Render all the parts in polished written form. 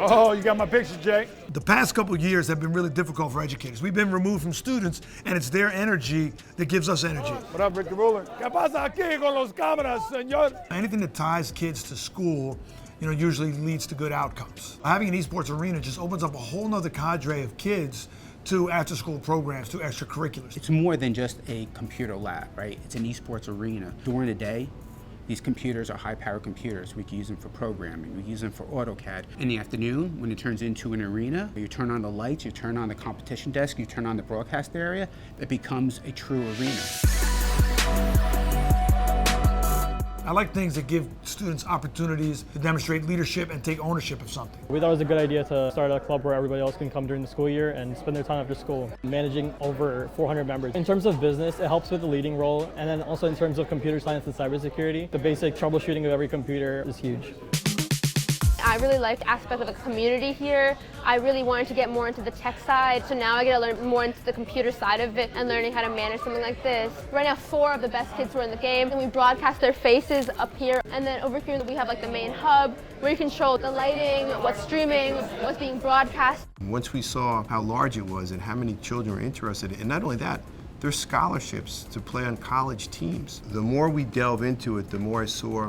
Oh, you got my picture, Jay. The past couple of years have been really difficult for educators. We've been removed from students, and it's their energy that gives us energy. What up, Ricky Ruler? ¿Qué pasa aquí con los cámaras, señor? Anything that ties kids to school, usually leads to good outcomes. Having an esports arena just opens up a whole nother cadre of kids to after-school programs, to extracurriculars. It's more than just a computer lab, right? It's an esports arena. During the day, these computers are high-powered computers. We can use them for programming. We use them for AutoCAD. In the afternoon, when it turns into an arena, you turn on the lights, you turn on the competition desk, you turn on the broadcast area, it becomes a true arena. I like things that give students opportunities to demonstrate leadership and take ownership of something. We thought it was a good idea to start a club where everybody else can come during the school year and spend their time after school, managing over 400 members. In terms of business, it helps with the leading role, and then also in terms of computer science and cybersecurity, the basic troubleshooting of every computer is huge. I really like the aspect of the community here. I really wanted to get more into the tech side, so now I get to learn more into the computer side of it and learning how to manage something like this. Right now, 4 of the best kids were in the game, and we broadcast their faces up here. And then over here, we have like the main hub where you control the lighting, what's streaming, what's being broadcast. Once we saw how large it was and how many children were interested, and not only that, there's scholarships to play on college teams. The more we delve into it, the more I saw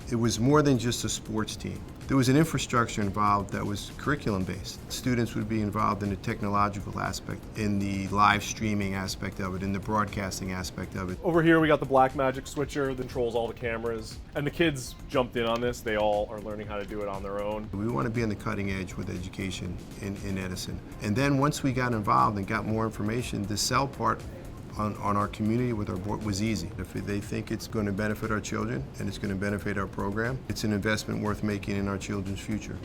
it was more than just a sports team. There was an infrastructure involved that was curriculum-based. Students would be involved in the technological aspect, in the live streaming aspect of it, in the broadcasting aspect of it. Over here we got the Blackmagic switcher that controls all the cameras, and the kids jumped in on this. They all are learning how to do it on their own. We want to be on the cutting edge with education in Edison. And then once we got involved and got more information, the sell part on our community with our board was easy. If they think it's going to benefit our children and it's going to benefit our program, it's an investment worth making in our children's future.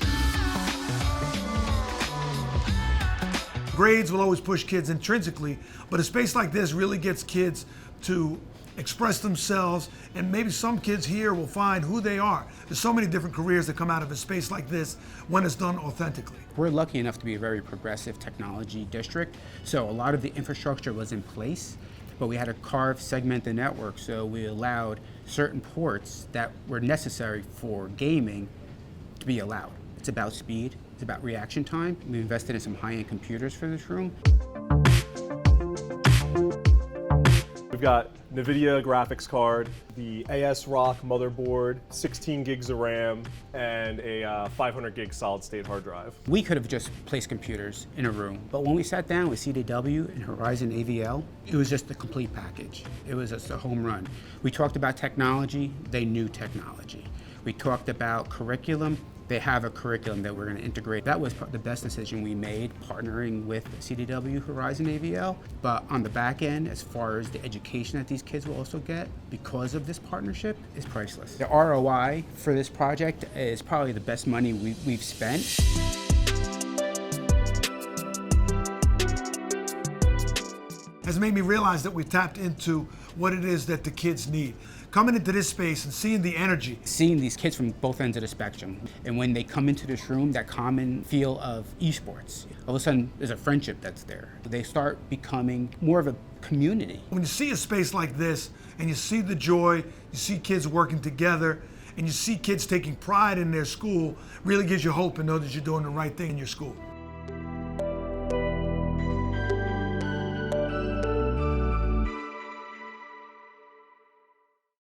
Grades will always push kids intrinsically, but a space like this really gets kids to express themselves, and maybe some kids here will find who they are. There's so many different careers that come out of a space like this when it's done authentically. We're lucky enough to be a very progressive technology district, so a lot of the infrastructure was in place, but we had to segment the network, so we allowed certain ports that were necessary for gaming to be allowed. It's about speed, it's about reaction time. We invested in some high-end computers for this room. We've got NVIDIA graphics card, the ASRock motherboard, 16 gigs of RAM, and a 500 gig solid state hard drive. We could have just placed computers in a room, but when we sat down with CDW and Horizon AVL, it was just a complete package. It was just a home run. We talked about technology, they knew technology. We talked about curriculum, they have a curriculum that we're going to integrate. That was the best decision we made, partnering with CDW Horizon AVL. But on the back end, as far as the education that these kids will also get because of this partnership, is priceless. The ROI for this project is probably the best money we've spent. Has made me realize that we've tapped into what it is that the kids need. Coming into this space and seeing the energy. Seeing these kids from both ends of the spectrum. And when they come into this room, that common feel of esports, all of a sudden there's a friendship that's there. They start becoming more of a community. When you see a space like this and you see the joy, you see kids working together, and you see kids taking pride in their school, really gives you hope and know that you're doing the right thing in your school.